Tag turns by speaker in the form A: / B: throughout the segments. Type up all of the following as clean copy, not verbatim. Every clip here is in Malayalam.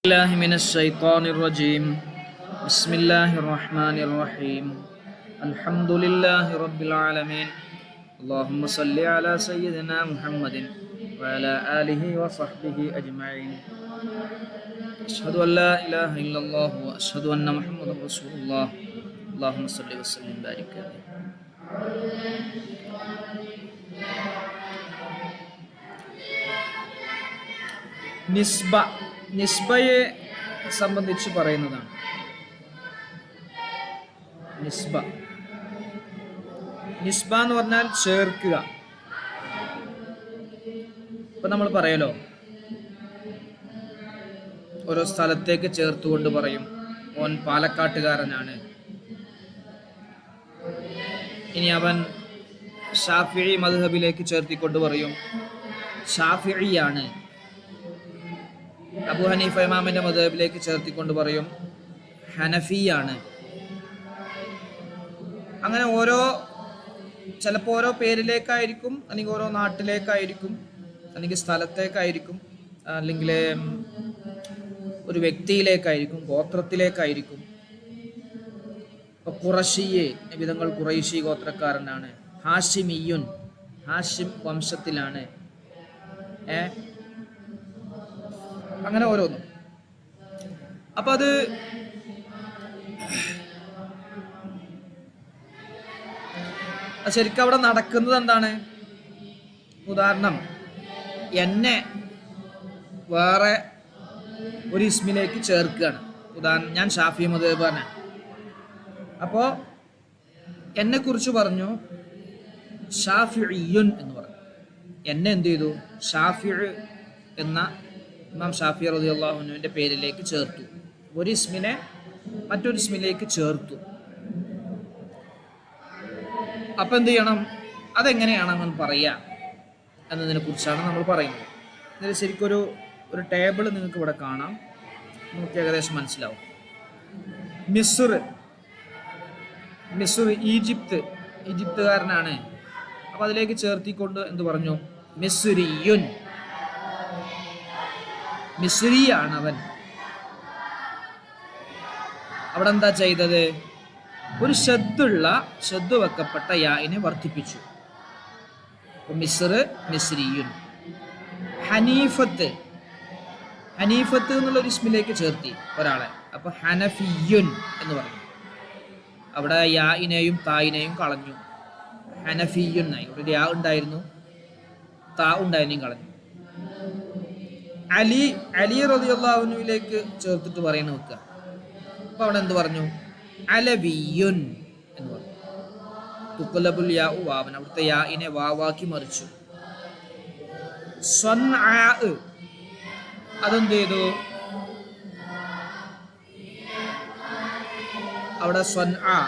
A: الله من الشيطان الرجيم. بسم الله الرحمن الرحيم. الحمد لله رب العالمين. اللهم صل على سيدنا محمد وعلى آله وصحبه أجمعين. أشهد أن لا إله إلا الله وأشهد أن محمدا رسول الله. اللهم صل وسلم وبارك عليه. നിസ്ബയെ സംബന്ധിച്ച് പറയുന്നതാണ്. നിസ്ബ എന്ന് പറഞ്ഞാൽ ചേർക്കുക. ഇപ്പൊ നമ്മൾ പറയലോ, ഓരോ സ്ഥലത്തേക്ക് ചേർത്തുകൊണ്ട് പറയും ഓൻ പാലക്കാട്ടുകാരനാണ്, ഇനി അവൻ ഷാഫിഈ മദ്ഹബിലേക്ക് ചേർത്തിക്കൊണ്ട് പറയും ഷാഫിഈയാണ്. അബൂ ഹനീഫ ഇമാമിന്റെ മദ്ഹബിലേക്ക് ചേർത്തിക്കൊണ്ട് പറയും ഹനഫിയാണ്. അങ്ങനെ ചിലപ്പോൾ ഓരോ പേരിലേക്കായിരിക്കും, അല്ലെങ്കിൽ ഓരോ നാട്ടിലേക്കായിരിക്കും, അല്ലെങ്കിൽ സ്ഥലത്തേക്കായിരിക്കും, അല്ലെങ്കിൽ ഒരു വ്യക്തിയിലേക്കായിരിക്കും, ഗോത്രത്തിലേക്കായിരിക്കും. ഇപ്പൊ ഖുറശിയെ നബിതങ്ങൾ ഖുറൈശി ഗോത്രക്കാരനാണ്. ഹാഷിമിയുൻ, ഹാഷിം വംശത്തിലാണ്. അങ്ങനെ ഓരോന്നും. അപ്പൊ അത് ശരിക്കും അവിടെ നടക്കുന്നത് എന്താണ്? ഉദാഹരണം, എന്നെ വേറെ ഒരു ഇസ്മിലേക്ക് ചേർക്കുകയാണ്. ഉദാഹരണം, ഞാൻ ഷാഫി മദ്ഹബാണ്. അപ്പോ എന്നെ കുറിച്ച് പറഞ്ഞു ഷാഫിഈയുൻ എന്ന് പറഞ്ഞു. എന്നെ എന്ത് ചെയ്തു? ഷാഫി എന്ന ഇമാം ഷാഫി റളിയല്ലാഹു അൻഹുവിന്റെ പേരിലേക്ക് ചേർത്തു. ഒരു ഇസ്മിനെ മറ്റൊരു ഇസ്മിലേക്ക് ചേർത്തു. അപ്പൊ എന്ത് ചെയ്യണം? അതെങ്ങനെയാണെന്ന് പറയാം എന്നതിനെ കുറിച്ചാണ് നമ്മൾ പറയുന്നത്. ഇതിൽ ശരിക്കൊരു ടേബിൾ നിങ്ങൾക്ക് ഇവിടെ കാണാം, നമുക്ക് ഏകദേശം മനസ്സിലാവും. മിസ്ർ ഈജിപ്തുകാരനാണ്. അപ്പൊ അതിലേക്ക് ചേർത്തിക്കൊണ്ട് എന്ത് പറഞ്ഞു? മിസ്രിയുൻ, മിസ്രിയാണ് അവൻ. അവിടെ എന്താ ചെയ്തത്? ഒരു ഷദ്ദ് വെക്കപ്പെട്ട യാഇനെ വർദ്ധിപ്പിച്ചു. മിസ്ർ, മിസ്രിയുൻ. ഹനീഫത്ത് എന്നുള്ള ഒരു ഇസ്മിലേക്ക് ചേർത്തി ഒരാളെ. അപ്പൊ ഹനഫിയുൻ എന്ന് പറഞ്ഞു. അവിടെ യാഇനെയും തായിനെയും കളഞ്ഞു. ഹനഫിയുൻ ആയി. ഇവിടെ യാ ഉണ്ടായിരുന്നു, താ ഉണ്ടായതിനെയും കളഞ്ഞു. അലി റളിയല്ലാഹു അൻഹുവിലേക്ക് ചേർത്തിട്ട് പറയുന്ന വെക്കുക. അപ്പൊ അവിടെ എന്ത് പറഞ്ഞു? അലവിയുൻ എന്ന് പറഞ്ഞു. തുഖ്ലബുൽ യാ വാവൻ, അവിടുത്തെ യാഇനെ വാവാക്കി മറിച്ചു. സ്വൻആ, അതെന്ത് ചെയ്തു? അവിടെ സ്വൻആ,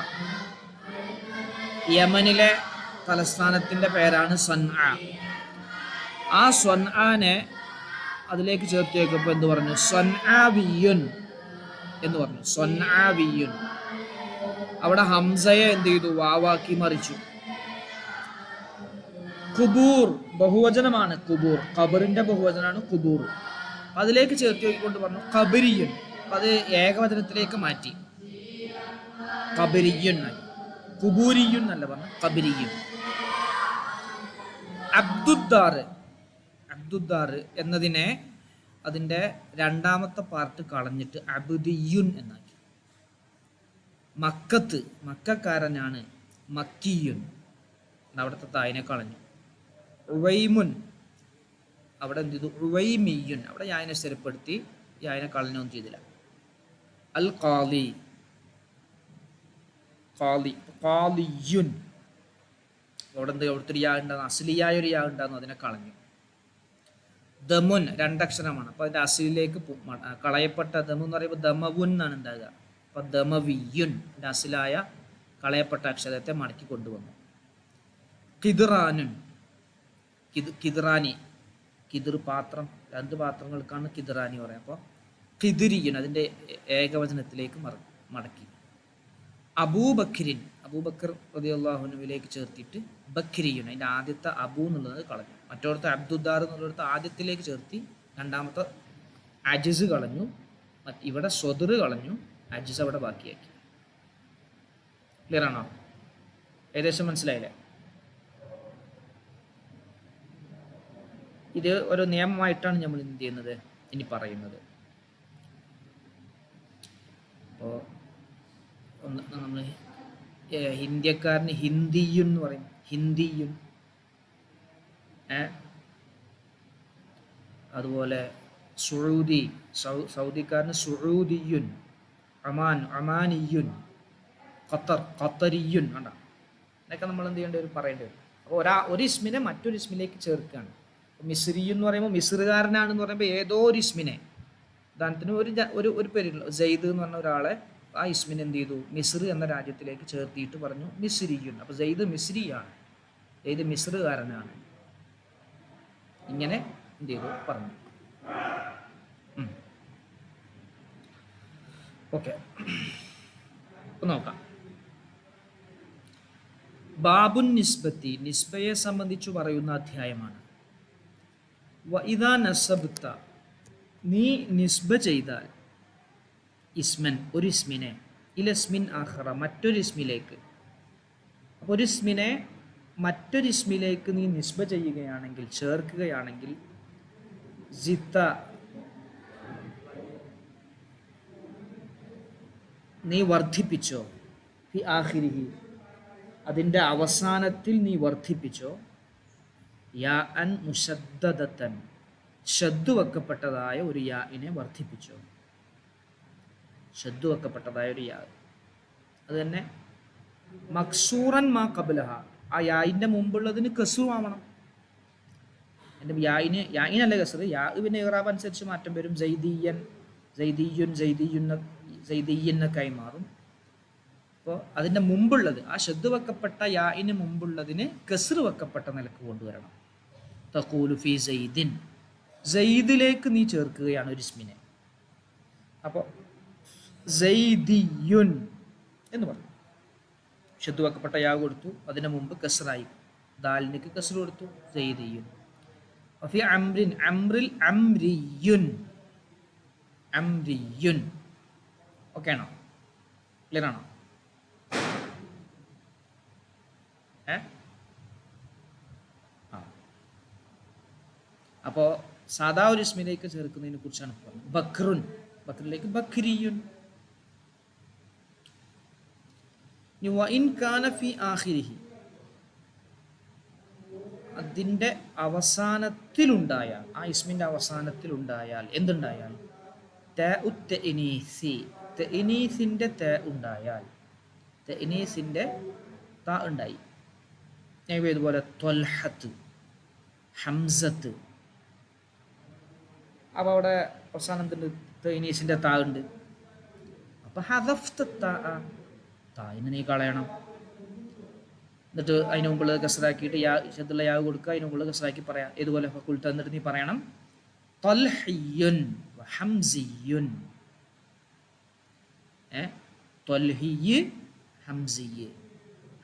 A: യമനിലെ തലസ്ഥാനത്തിന്റെ പേരാണ് സ്വൻആ. ആ സ്വൻആനെ അതിലേക്ക് ചേർത്ത് വെക്കുമ്പോൾ എന്ത് പറഞ്ഞു? സ്വൻആവിയുൻ എന്ന് പറഞ്ഞു. സ്വൻആവിയുൻ. അവിടെ ഹംസയെ എന്ത് ചെയ്തു? വാവാക്കി മറിച്ചു. ഖുബൂർ ബഹുവചനമാണ്. ഖുബൂർ ഖബറിന്റെ ബഹുവചനാണ് ഖുബൂർ. അതിലേക്ക് ചേർത്ത് വെക്കൊണ്ട് പറഞ്ഞു ഖബരിയുൻ. അത് ഏകവചനത്തിലേക്ക് മാറ്റി, ഖബരിയുൻ ആയി. ഖുബൂരിയുൻ എന്നല്ല പറഞ്ഞു, ഖബരിയുൻ. അബ്ദുദ്ദാർ എന്നതിനെ അതിൻ്റെ രണ്ടാമത്തെ പാർട്ട് കളഞ്ഞിട്ട് അബ്ദിയുൻ എന്നാക്കി. മക്കക്കാരനാണ്, മക്കിയുൻ. അവിടുത്തെ തായിനെ കളഞ്ഞു. ഉവൈമുൻ, അവിടെ എന്ത് ചെയ്തു? ഉവൈമിയുൻ. അവിടെ യായിനെ സ്ഥിരപ്പെടുത്തി, യായിനെ കളഞ്ഞൊന്നും ചെയ്തില്ല. അൽ ഖാലിയുൻ. അവിടെ എന്ത്? അവിടുത്തെ ഒരു യാ ഉണ്ടാകുന്നു, അസ്ലിയായ ഒരു യാ ഉണ്ടാകുന്നു, അതിനെ കളഞ്ഞു. ദമുൻ രണ്ടക്ഷരമാണ്. അപ്പൊ അതിന്റെ അസിലേക്ക് കളയപ്പെട്ട ദമു എന്ന് പറയുമ്പോൾ ദമവുൻ എന്നാണ് ഉണ്ടാകുക. അപ്പൊ ദമവിയുൻ, അതിന്റെ അസിലായ കളയപ്പെട്ട അക്ഷരത്തെ മടക്കി കൊണ്ടുവന്നു. കിദ്റാനുൻ, കിദ്റാനി, കിദിർ പാത്രം, രണ്ട് പാത്രങ്ങൾക്കാണ് കിദ്റാനി പറയാം. അപ്പോൾ കിദിരിയുൻ അതിന്റെ ഏകവചനത്തിലേക്ക് മടക്കി. അബൂബക്കർ റളിയല്ലാഹു അൻഹുവിലേക്ക് ചേർത്തിട്ട് ബക്രിയുൻ, അതിന്റെ ആദ്യത്തെ അബൂ എന്നുള്ളത് കളഞ്ഞു. മറ്റോടത്ത് അബ്ദുദ്ദാർ എന്നുള്ളിടത്ത് ആദ്യത്തിലേക്ക് ചേർത്തി രണ്ടാമത്തെ അജിസ് കളഞ്ഞു. ഇവിടെ സ്വദർ കളഞ്ഞു, അജ്സ് അവിടെ ബാക്കിയാക്കി. ക്ലിയർ ആണോ? ഏകദേശം മനസ്സിലായില്ലേ? ഇത് ഒരു നിയമമായിട്ടാണ് നമ്മൾ എന്ത് ചെയ്യുന്നത് ഇനി പറയുന്നത്. അപ്പോൾ ഒന്ന് നമ്മൾ ഇന്ത്യക്കാരന് ഹിന്ദിയുൻ എന്ന് പറയും, ഹിന്ദിയുൻ. അതുപോലെ സൗദിക്കാരന് സുഊദിയുൻ, ഒമാനിയുൻ, ഖത്തറിയുൻ. കണ്ട, ഇതൊക്കെ നമ്മൾ എന്ത് ചെയ്യേണ്ടി വരും, പറയേണ്ടി വരും. അപ്പോൾ ഒരു ഇസ്മിനെ മറ്റൊരു ഇസ്മിലേക്ക് ചേർക്കുകയാണ്. മിസ്രിയു എന്ന് പറയുമ്പോൾ മിസ്റുകാരനാണെന്ന് പറയുമ്പോൾ ഏതോ ഒരു ഇസ്മിനെ, ഉദാഹരണത്തിന് ഒരു പേരുള്ള സെയ്ദ് എന്ന് പറഞ്ഞ ഒരാളെ ആ ഇസ്മിനെ എന്ത് ചെയ്തു, മിസ്ർ എന്ന രാജ്യത്തിലേക്ക് ചേർത്തിയിട്ട് പറഞ്ഞു മിസ്രിയുൻ. അപ്പോൾ സെയ്ദ് മിസ്രിയാണ്, സെയ്ദ് മിസ്റുകാരനാണ്. ഇങ്ങനെ എന്ത് ചെയ്തു പറഞ്ഞു. ഓക്കെ, നോക്കാം. ബാബുൻ നിസ്ബത്തി, നിസ്ബയെ സംബന്ധിച്ചു പറയുന്ന അധ്യായമാണ്. വഇദാ നസബ്ത, നീ നിസ്ബ ചെയ്താൽ, ഇസ്മൻ ഒരു ഇസ്മിനെ, ഇലസ്മിൻ ആഖറ മറ്റൊരു ഇസ്മിലേക്ക്. അപ്പോൾ ഒരു ഇസ്മിനെ മറ്റൊരു ഇസ്മിലേക്ക് നീ നിസ്ബ ചെയ്യുകയാണെങ്കിൽ, ചേർക്കുകയാണെങ്കിൽ, ജിത്ത നീ വർദ്ധിപ്പിച്ചോ, ഫി ആഖിരിഹി അതിൻ്റെ അവസാനത്തിൽ നീ വർദ്ധിപ്പിച്ചോ, യാ അൻ മുശദ്ദദതൻ ഷദ്ദു വെക്കപ്പെട്ടതായ ഒരു യാഇനെ വർദ്ധിപ്പിച്ചോ, ഷദ്ദു വെക്കപ്പെട്ടതായ ഒരു യാ. അത് തന്നെ മക്സൂറൻ മാ ഖബ്ലഹ, ആ യാഇൻ്റെ മുമ്പുള്ളതിന് കസ്റു ആവണം. എൻ്റെ യാഇനല്ല കസ്റ്, യാ പിന്നെ ഇറാബ് അനുസരിച്ച് മാറ്റം വരും. സൈദിയൻ, സൈദിയുൻ, സൈദിയ്യന്നൊക്കെയായി മാറും. അപ്പോൾ അതിൻ്റെ മുമ്പുള്ളത്, ആ ഷദ്ദു വെക്കപ്പെട്ട യാഇന് മുമ്പുള്ളതിന് കസ്റ് വെക്കപ്പെട്ട നിലക്ക് കൊണ്ടുവരണം. തഖൂലു ഫി സൈദിൻ, സൈദിലേക്ക് നീ ചേർക്കുകയാണ് ഒരു ഇസ്മിനെ. അപ്പോൾ സൈദിയുൻ എന്ന് പറഞ്ഞു. ഷദ്ദു വെക്കപ്പെട്ട യാ കൊടുത്തു, അതിന് മുമ്പ് കസ്റായി, ദാലിനിക്ക് കസ്റ് കൊടുത്തു, സൈദിയുൻ. ഫി അംറിൻ, അംറിൽ അംരിയുൻ, അംരിയുൻ. ഓക്കെ ആണോ? ക്ലിയർ ആണോ? അപ്പോൾ സാധാ ഒരു ഇസ്മിലേക്ക് ചേർക്കുന്നതിനെ കുറിച്ചാണ് പറഞ്ഞത്. ബക്രുൻ, ബക്രിലേക്ക് ബക്രിയുൻ. വഇൻ കാന ഫി ആഖിരിഹി, അതിൻ്റെ അവസാനത്തിലുണ്ടായാൽ, ആ ഇസ്മിൻ്റെ അവസാനത്തിലുണ്ടായാൽ, എന്തുണ്ടായാൽ, തഅനീസിൻ്റെ ത ഉണ്ടായാൽ, തഅനീസിൻ്റെ ത ഉണ്ടായി. ഇതുപോലെ ത്വൽഹത്ത്, ഹംസത്ത്. അപ്പോൾ അവിടെ അവസാനം തഅനീസിൻ്റെ ത ഉണ്ട്. അപ്പോൾ ഹദഫ്ത തായിനെ നീ കളയണം. എന്നിട്ട് അതിന് മുമ്പുള്ളത് കസ്റാക്കിയിട്ട് യാ ഷദ്ദുള്ള യാ കൊടുക്കുക, അതിന് മുമ്പുള്ളത് കസ്റാക്കി പറയാം. ഇതുപോലെ ഫഖുൽത, എന്നിട്ട് നീ പറയണം ത്വൽഹിയുൻ ഹംസിയുൻ. ത്വൽഹിയ് ഹംസിയ്,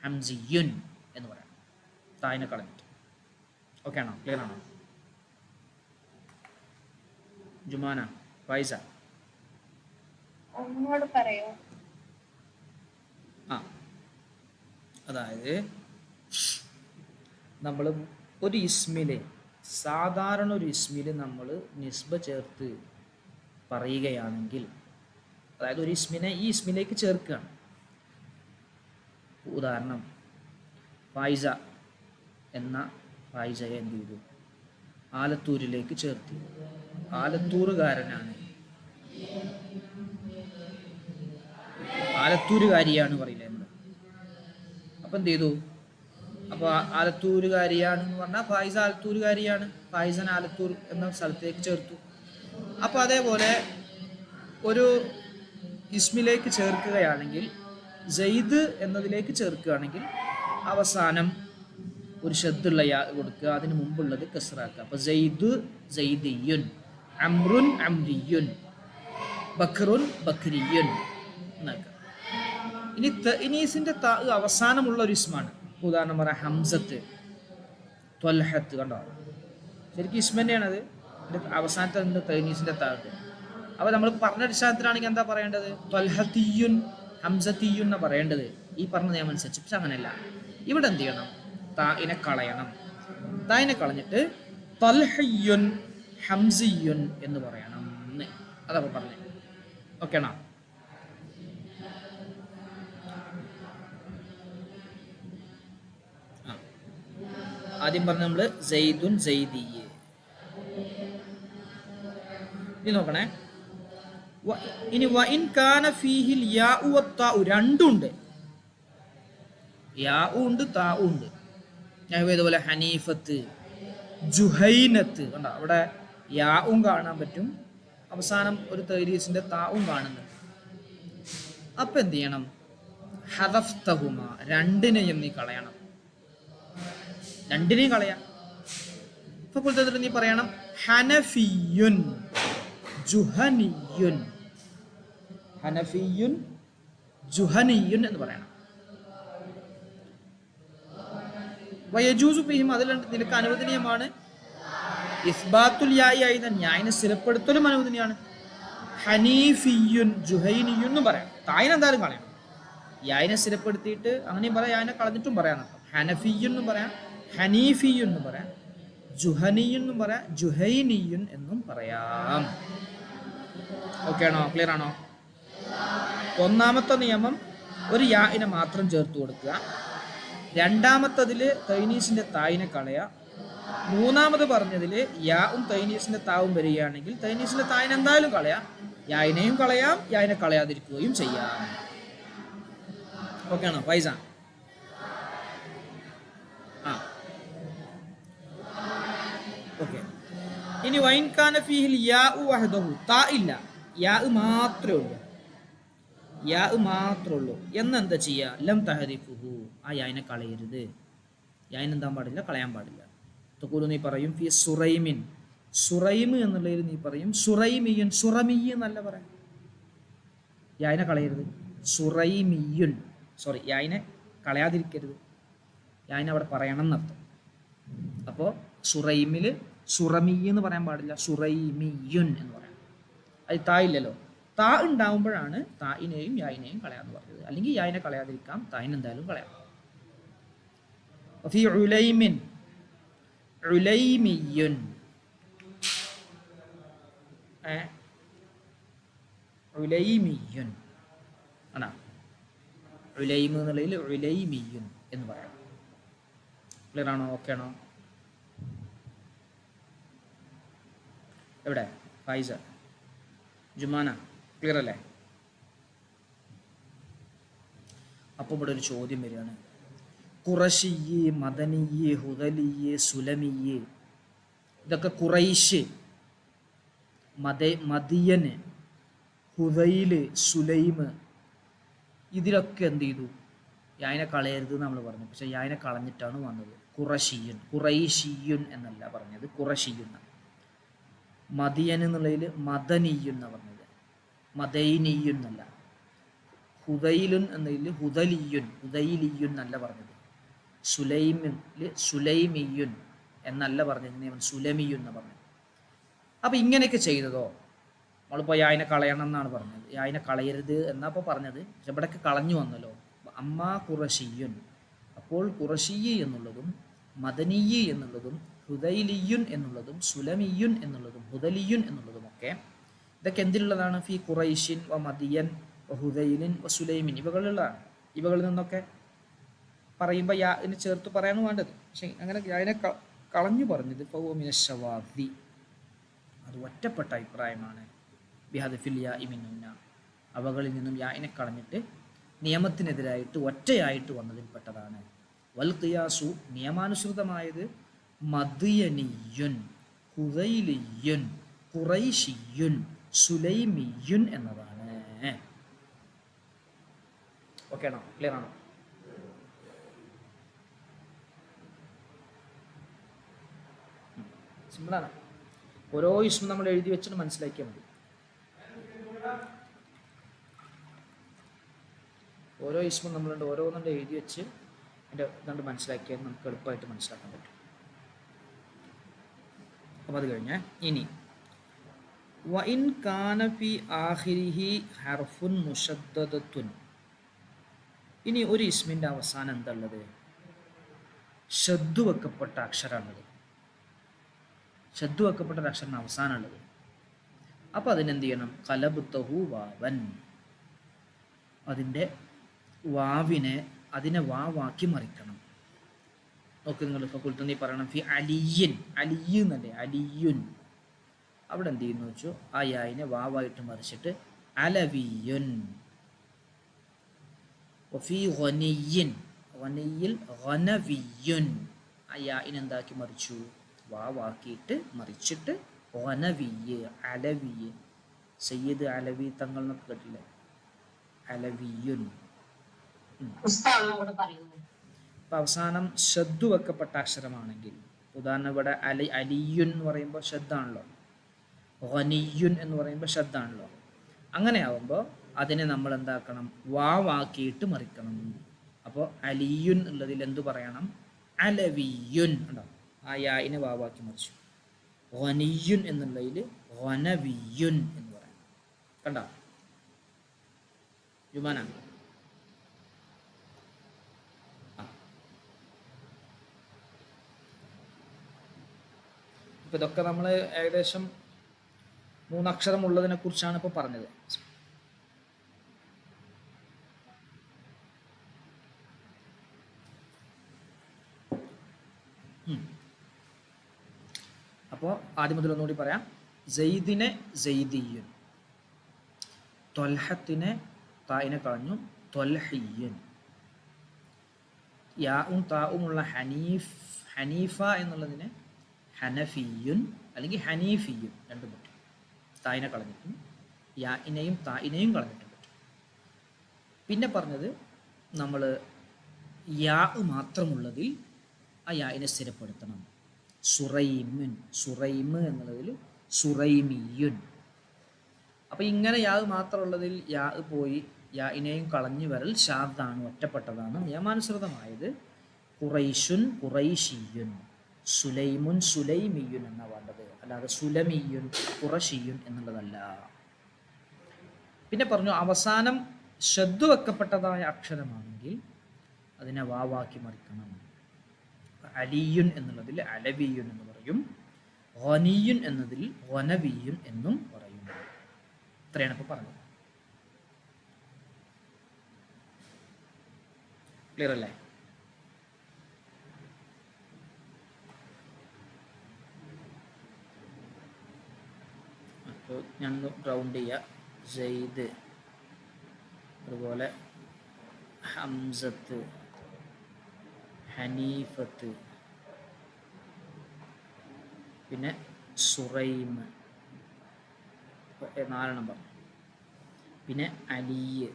A: ഹംസിയുൻ എന്ന് പറയാം, തായിനെ കളഞ്ഞിട്ട്. ഓക്കെ ആണോ? ക്ലിയർ ആണോ? ജുമാന, ഫൈസ,
B: ഒന്നുകൂടെ പറയോ?
A: അതായത് നമ്മൾ ഒരു ഇസ്മില്, സാധാരണ ഒരു ഇസ്മില് നമ്മൾ നിസ്ബ ചേർത്ത് പറയുകയാണെങ്കിൽ, അതായത് ഒരു ഇസ്മിനെ ഈ ഇസ്മിലേക്ക് ചേർക്കുകയാണ്. ഉദാഹരണം, ഫൈസ എന്ന ഫൈസയെ എന്ത് ചെയ്തു, ആലത്തൂരിലേക്ക് ചേർത്തി. ആലത്തൂറുകാരനാണ്, ആലത്തൂരുകാരിയാണ് പറയില്ല നമ്മൾ. അപ്പം എന്ത് ചെയ്തു, അപ്പോൾ ആലത്തൂരുകാരിയാണെന്ന് പറഞ്ഞാൽ ഫായിസ ആലത്തൂരുകാരിയാണ്, ഫായിസൻ ആലത്തൂർ എന്ന സ്ഥലത്തേക്ക് ചേർത്തു. അപ്പോൾ അതേപോലെ ഒരു ഇസ്മിലേക്ക് ചേർക്കുകയാണെങ്കിൽ, സെയ്ദ് എന്നതിലേക്ക് ചേർക്കുകയാണെങ്കിൽ അവസാനം ഒരു ഷദ്ദുള്ള യാ കൊടുക്കുക, അതിന് മുമ്പുള്ളത് കസ്റാക്കുക. അപ്പോൾ സെയ്ദ് സെയ്ദിയുൻ, അംറുൻ അംരിയുൻ, ബക്റുൻ ബക്രിയുൻ എന്നാക്കുക. ഇനി തഅനീസിൻ്റെ ത അവസാനമുള്ള ഒരു ഇസ്മാണ്. ഉദാഹരണം പറയാം, ഹംസത്ത്, ത്വൽഹത്ത്. കണ്ടോ, ശരിക്കും ഇസ്മ തന്നെയാണത്. അവസാനത്തെ തഅനീസിൻ്റെ ത ഉണ്ട്. അപ്പോൾ നമ്മൾ പറഞ്ഞ അടിസ്ഥാനത്തിലാണെങ്കിൽ എന്താ പറയേണ്ടത്? ത്വൽഹത്തിയുൻ ഹംസത്തിയുൻ എന്നാ പറയേണ്ടത് ഈ പറഞ്ഞ നിയമം അനുസരിച്ച്. പക്ഷെ അങ്ങനെയല്ല. ഇവിടെ എന്ത് ചെയ്യണം? തായിനെ കളയണം. തായിനെ കളഞ്ഞിട്ട് ത്വൽഹയ്യുൻ ഹംസിയുൻ എന്ന് പറയണം. അതപ്പോൾ പറഞ്ഞേ. ഓക്കെ ആണോ? ആദ്യം പറഞ്ഞ നമ്മൾ സെയ്ദുൻ സെയ്ദിയെ. ഇനി നോക്കണേ. ഇനി വഇൻ കാന ഫീഹിൽ യാഉ വത്താഉ രണ്ടുണ്ട്. യാഉ ഉണ്ട് താഉ ഉണ്ട്. ഇതുപോലെ ഹനീഫത്ത്, ജുഹൈനത്ത് കണ്ടോ? അവിടെ യാഉം കാണാൻ പറ്റും, അവസാനം ഒരു തൈരീസിന്റെ താഉം കാണുന്നുണ്ട്. അപ്പൊ എന്ത് ചെയ്യണം? ഹദഫ്തഹുമ രണ്ടിനെയും നീ കളയണം. രണ്ടിനെയും കളയാം. ഇപ്പൊ നീ പറയണം ഹനഫിയുൻ ജുഹനിയുൻ. ഹനഫിയുൻ ജുഹനിയുൻ എന്ന് പറയണം. വയജൂസു ഫീഹിം അതിൽ നിനക്ക് അനുവദനീയമാണ്. ഇസ്ബാത്തുൽ യായി ആയിദൻ യായിനെ സ്ഥിരപ്പെടുത്തലും അനുവദനീയമാണ്. ഹനീഫിയുൻ ജുഹൈനിയുൻ എന്ന് പറയാം. തായിനെ എന്തായാലും കളയണം. യായിനെ സ്ഥിരപ്പെടുത്തിയിട്ട് അങ്ങനെയും പറയാം, യായിനെ കളഞ്ഞിട്ടും പറയാം. ഹനഫിയുൻ എന്നും പറയാം, ഹനീഫിയുൻ എന്നും പറയാം, ജുഹനിയുൻ എന്നും പറയാം, ജുഹൈനിയുൻ എന്നും പറയാം. ഓക്കെ ആണോ? ക്ലിയർ ആണോ? ഒന്നാമത്തെ നിയമം ഒരു യാഇനെ മാത്രം ചേർത്ത് കൊടുക്കുക. രണ്ടാമത്തതിൽ തൈനീസിന്റെ തായിനെ കളയുക. മൂന്നാമത് പറഞ്ഞതിൽ യാവും തൈനീസിന്റെ താവും വരികയാണെങ്കിൽ തൈനീസിന്റെ തായിനെ എന്തായാലും കളയാം, യായിനെയും കളയാം, യായിനെ കളയാതിരിക്കുകയും ചെയ്യാം. ഓക്കെ ആണോ ഫൈസ? ഓക്കെ. ഇനി വൈൻ കാന ഫീഹിൽ യാഉ വഹദഹു താ ഇല്ല, യാ മാത്രമേ ഉള്ളൂ, യാ മാത്രമേ ഉള്ളൂ എന്നെന്താ ചെയ്യുക? ലം തഹരിഫുഹു ആ യായിനെ കളയരുത്. യായിന് എന്താൻ പാടില്ല? കളയാൻ പാടില്ല. തഖൂലു നീ പറയും ഫി സുറൈമിൻ, സുറൈമ് എന്നുള്ളതിൽ നീ പറയും സുറൈമിയുൻ, സുറമിയ്യ് എന്നല്ല പറയാം. യായിനെ കളയരുത്. സുറൈമിയുൻ, സോറി, യായിനെ കളയാതിരിക്കരുത്. യായിനെ അവിടെ പറയണം എന്നർത്ഥം. അപ്പോൾ സുറൈമിൽ സുറമിയ്യ് എന്ന് പറയാൻ പാടില്ല, സുറൈമിയുൻ എന്ന് പറയാം. അത് താ ഇല്ലല്ലോ. താ ഉണ്ടാവുമ്പോഴാണ് തായിനെയും യായിനെയും കളയാന്ന് പറഞ്ഞത്. അല്ലെങ്കിൽ യായിനെ കളയാതിരിക്കാം, തായിനെ എന്തായാലും കളയാം. ഫി ഉലൈമിൻ ഉലൈമിയുൻ, ഉലൈമിയുൻ ആണോ? ഉലൈമ് എന്നുള്ളതിൽ ഉലൈമിയുൻ എന്ന് പറയാം. ക്ലിയർ ആണോ? ഓക്കെ ആണോ? എവിടെ ഫൈസ, ജുമാന, ക്ലിയർ അല്ലേ? അപ്പോൾ ഇവിടെ ഒരു ചോദ്യം വരികയാണ്. ഖുറശിയ്യ്, മദനിയ്യ്, ഹുദലിയ്യ്, സുലമിയ്യ്, ഇതൊക്കെ ഖുറൈശ്, മദിയന്, ഹുദൈല്, സുലൈമ്, ഇതിലൊക്കെ എന്ത് ചെയ്തു? യായിനെ കളയരുത് നമ്മൾ പറഞ്ഞു. പക്ഷെ യായിനെ കളഞ്ഞിട്ടാണ് വന്നത്. ഖുറശിയുൻ, ഖുറൈശിയുൻ എന്നല്ല പറഞ്ഞത്, ഖുറശിയുൻ. മദിയൻ എന്നുള്ളതിൽ മദനിയുൻ എന്നാണ് പറഞ്ഞത്, മദൈനിയുൻ എന്നല്ല. ഹുദൈലുൻ എന്നതിൽ ഹുദലിയുൻ, ഹുദൈലിയുൻ എന്നല്ല പറഞ്ഞത്. സുലൈമിൽ സുലൈമിയുൻ എന്നല്ല പറഞ്ഞത്, സുലമിയുൻ എന്ന് പറഞ്ഞത്. അപ്പം ഇങ്ങനെയൊക്കെ ചെയ്തതോ? നമ്മളിപ്പോൾ യായിനെ കളയണം എന്നാണ് പറഞ്ഞത്, യായിനെ കളയരുത് എന്നാ ഇപ്പോൾ പറഞ്ഞത്. പക്ഷെ ഇവിടെയൊക്കെ കളഞ്ഞു വന്നല്ലോ. അമ്മാ ഖുറശിയുൻ, അപ്പോൾ ഖുറശിയ്യ് എന്നുള്ളതും മദനിയ്യ് എന്നുള്ളതും ഹുദൈലിയുൻ എന്നുള്ളതും സുലമിയുൻ എന്നുള്ളതും ഹുദലിയുൻ എന്നുള്ളതും ഒക്കെ ഇതൊക്കെ എന്തിലുള്ളതാണ്? ഫി ഖുറൈശിൻ വ മദിയൻ വ ഹുദൈലിൻ വ സുലൈമിൻ, ഇവകളിലുള്ളതാണ്. ഇവകളിൽ നിന്നൊക്കെ പറയുമ്പോൾ യാഇനെ ചേർത്ത് പറയാണ് വേണ്ടത്. പക്ഷെ അങ്ങനെ യായിനെ കളഞ്ഞു പറഞ്ഞത് ഫഹുവ മിനശ്ശവാദി, അത് ഒറ്റപ്പെട്ട അഭിപ്രായമാണ്. ബിഹദ്ഫിൽ യാഇ മിൻഹുന്ന, അവകളിൽ നിന്നും യായിനെ കളഞ്ഞിട്ട് നിയമത്തിനെതിരായിട്ട് ഒറ്റയായിട്ട് വന്നതിൽപ്പെട്ടതാണ്. വൽ ഖിയാസു, നിയമാനുസൃതമായത് മദിയനിയുൻ, ഹുദൈലിയുൻ, ഖുറൈശിയുൻ, സുലൈമിയുൻ എന്നതാണ്. ഓക്കെ ആണോ? ക്ലിയർ ആണോ? സിമ്പിളാണ്. ഓരോ ഇസ്മും നമ്മൾ എഴുതി വെച്ചിട്ട് മനസ്സിലാക്കിയാൽ മതി. ഓരോ ഇസ്മും നമ്മളുണ്ട്, ഓരോന്നുണ്ട് എഴുതി വെച്ച് അതിൻ്റെ ഇതുകൊണ്ട് മനസ്സിലാക്കിയാൽ നമുക്ക് എളുപ്പമായിട്ട് മനസ്സിലാക്കാൻ പറ്റും. അപ്പോൾ അത് കഴിഞ്ഞ് ഇനി വഇൻ കാന ഫി ആഖിരിഹി ഹർഫുൻ മുശദ്ദദത്തുൻ. ഇനി ഒരു ഇസ്മിൻ്റെ അവസാനം എന്താ ഉള്ളത്? ഷദ്ദു വെക്കപ്പെട്ട അക്ഷരമാണുള്ളത്. ഷദ്ദു വെക്കപ്പെട്ട ഒരു അക്ഷരം അവസാനമുള്ളത്. അപ്പോൾ അതിനെന്ത് ചെയ്യണം? ഖലബ്തഹു വാവൻ. അതിൻ്റെ വാവിനെ അതിനെ വാവാക്കി മറിക്കണം. നോക്ക് നിങ്ങൾ ഫഖുൽതു പറയണം ഫി അലിയൻ, അലിയു എന്നല്ലേ, അലിയുൻ. അവിടെ എന്ത് ചെയ്യുന്നു വെച്ചു? ആ യായിനെ വാവായിട്ട് മറിച്ചിട്ട് അലവിയുൻ. വഫി ഗനിയ്യിൻ, ഗനിയിൽ ഗനവിയുൻ. ആ യായിനെ എന്താക്കി മറിച്ചു? വാവാക്കിയിട്ട് മറിച്ചിട്ട് ഗനവിയ്, അലവിയ്. സയ്യിദ് അലവി തങ്ങൾ എന്നൊക്കെ കേട്ടില്ലേ? അലവിയുൻ. അപ്പം അവസാനം ഷദ്ദു വെക്കപ്പെട്ട അക്ഷരമാണെങ്കിൽ, ഉദാഹരണം ഇവിടെ അലിയുൻ എന്ന് പറയുമ്പോൾ ഷദ്ദാണല്ലോ, ഗനിയുൻ എന്ന് പറയുമ്പോൾ ഷദ്ദാണല്ലോ. അങ്ങനെയാവുമ്പോൾ അതിനെ നമ്മൾ എന്താക്കണം? വാവാക്കിയിട്ട് മറിക്കണം. അപ്പോൾ അലിയുൻ ഉള്ളതിൽ എന്തു പറയണം? അലവിയുൻ ഉണ്ടോ? ആ യായിനെ വാവാക്കി മറിച്ചു. ഗനിയുൻ എന്നുള്ളതിൽ ഗനവിയുൻ എന്ന് പറയണം. കണ്ടോ ജുമാന? ഇപ്പം ഇതൊക്കെ നമ്മൾ ഏകദേശം 3 അക്ഷരം ഉള്ളതിനെ കുറിച്ചാണ് ഇപ്പോൾ പറഞ്ഞത്. അപ്പോൾ ആദ്യം മുതൽ ഒന്നുകൂടി പറയാം. സെയ്ദിനെ സെയ്ദിയുൻ, ത്വൽഹത്തിനെ തായിനെ കളഞ്ഞു ത്വൽഹിയുൻ, യാഉം താഉമുള്ള ഹനീഫ എന്നുള്ളതിനെ ഹനഫിയുൻ അല്ലെങ്കിൽ ഹനീഫിയുൻ രണ്ടും പറ്റും. തായിനെ കളഞ്ഞിട്ടും യാഇനെയും തായിനെയും കളഞ്ഞിട്ടും പറ്റും. പിന്നെ പറഞ്ഞത് നമ്മൾ യാ മാത്രമുള്ളതിൽ ആ യാഇനെ സ്ഥിരപ്പെടുത്തണം. സുറൈമുൻ, സുറൈമ് എന്നുള്ളതിൽ സുറൈമിയുൻ. അപ്പോൾ ഇങ്ങനെ യാ മാത്രമുള്ളതിൽ യാ പോയി യാഇനെയും കളഞ്ഞു വരൽ ഷാദാണ്, ഒറ്റപ്പെട്ടതാണ്, നിയമാനുസൃതമായത്. ഖുറൈശുൻ ഖുറൈഷിയുൻ, സുലൈമുൻ സുലൈമിയുൻ എന്നാണ് വേണ്ടത്, അല്ലാതെ സുലമിയുൻ ഖുറഷിയുൻ എന്നുള്ളതല്ല. പിന്നെ പറഞ്ഞു അവസാനം ഷദ്ദു വെക്കപ്പെട്ടതായ അക്ഷരമാണെങ്കിൽ അതിനെ വാവാക്കി മറിക്കണം. അലിയുൻ എന്നുള്ളതിൽ അലവിയുൻ എന്ന് പറയും, ഗനിയുൻ എന്നതിൽ ഗനവിയുൻ എന്നും പറയും. ഇത്രയാണ് ഇപ്പോൾ പറഞ്ഞത്. ക്ലിയർ അല്ലേ? അപ്പോൾ ഞാൻ റൗണ്ട് ചെയ്യുക. സെയ്ദ്, അതുപോലെ ഹംസത്ത്, ഹനീഫത്ത്, പിന്നെ സുറൈമ് 4 നമ്പർ, പിന്നെ അലിയ്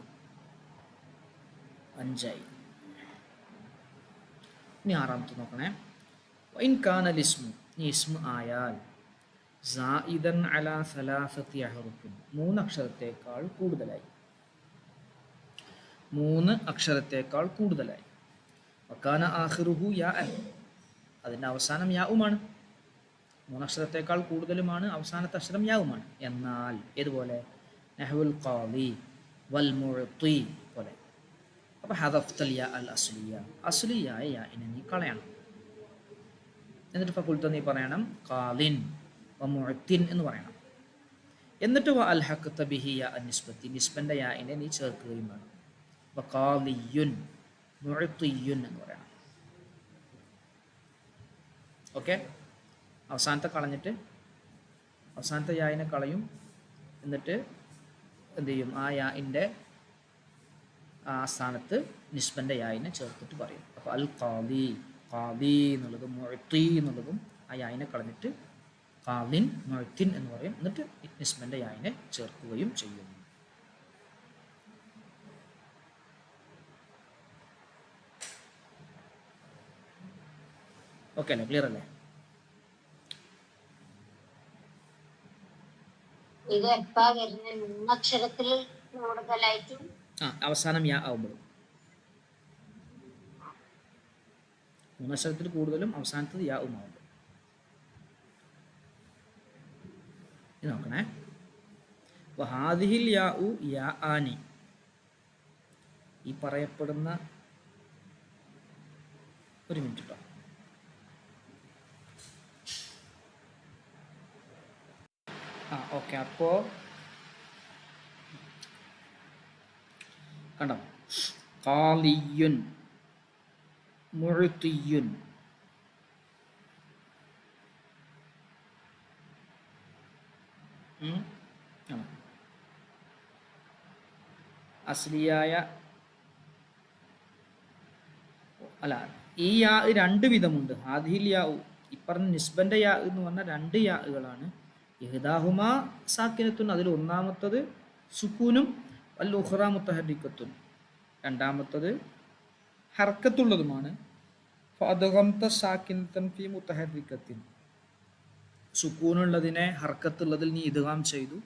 A: 5ആയി. ഇനി 6ാമത്തെ നോക്കണേ. ഇൻ കാനൽ ഇസ്മു, ഈ ഇസ്മു ആയാൽ സായിദൻ അലാ സലാസത്തി അഹ്റുഫിൻ, 3 അക്ഷരത്തേക്കാൾ കൂടുതലായി, 3 അക്ഷരത്തേക്കാൾ കൂടുതലായി. വക്കാന ആഖിറുഹു യാഅൻ, അതിൻ്റെ അവസാനം യാഉമാണ്. 3 അക്ഷരത്തേക്കാൾ കൂടുതലുമാണ്, അവസാനത്തെ അക്ഷരം യാവുമാണ്. എന്നാൽ ഏതുപോലെ? നഹ്വുൽ ഖാദി വൽ മുഅ്തി പോലെ. അപ്പോൾ ഹദഫ്തൽ യാ അൽ അസ്ലിയ, അസ്ലിയായ യാഇനെ നീ കളയണം. എന്നിട്ട് ഫഖുൽതു നീ പറയണം ഖാദിൻ വ മുഅ്തിൻ എന്ന് പറയണം. എന്നിട്ട് വ അൽഹഖത ബിഹി യാ അൻ നിസ്ബത്തി, നിസ്ബന്റെ യാഇനെ നീ ചേർക്കുകയും വേണം. വ ഖാദിയുൻ മുഅ്തിയുൻ എന്ന് പറയണം. ഓക്കെ, അവസാനത്തെ കളഞ്ഞിട്ട് അവസാനത്തെ യായിനെ കളയും. എന്നിട്ട് എന്ത് ചെയ്യും? ആ യാഇൻ്റെ ആ സ്ഥാനത്ത് നിസ്ബൻ്റെ യായിനെ ചേർത്തിട്ട് പറയും. അപ്പോൾ അൽ ഖാദി, ഖാദി എന്നുള്ളതും മുഅ്തി എന്നുള്ളതും ആ യായിനെ കളഞ്ഞിട്ട് ഖാദിൻ മുഅ്തിൻ എന്ന് പറയും. എന്നിട്ട് നിസ്ബൻ്റെ യായിനെ ചേർക്കുകയും ചെയ്യും. ഓക്കെ അല്ലേ? ക്ലിയർ അല്ലേ? അവസാനം യാ ആവുമ്പോഴും 3 അക്ഷരത്തിൽ കൂടുതലും അവസാനത്തത് യാവും ആവുമ്പോൾ. ഇത് നോക്കണേ. ഹാദിഹിൽ യാ ഉ യാ ആനി, ഈ പറയപ്പെടുന്ന ഒരു മിനിറ്റ് കേട്ടോ. ഓക്കെ, അപ്പോൾ കണ്ടോ, ഖാലിയുൻ, മുഅ്തിയുൻ, അസ്ലിയായ അല്ല, ഈ യാ രണ്ട് വിധമുണ്ട്. ഹാദിഹിൽ യാ ഉ, ഇപ്പറഞ്ഞ നിസ്ബന്റെ യാ എന്ന് പറഞ്ഞ രണ്ട് യാകളാണ്. ഇഹ്ദാഹുമാ സാക്കിനത്തുൻ, അതിൽ ഒന്നാമത്തത് സുക്കൂനും വൽ ഉഖ്റാ മുത്തഹരിക്കത്തുൻ, രണ്ടാമത്തത് ഹർക്കത്തുള്ളതുമാണ്. ഫഅദ്ഗംത സാക്കിനത്തൻ ഫീ മുത്തഹരിക്കത്തിൻ, സുക്കൂനുള്ളതിനെ ഹർക്കത്തുള്ളതിൽ നീ ഇദ്ഗാം ചെയ്തു.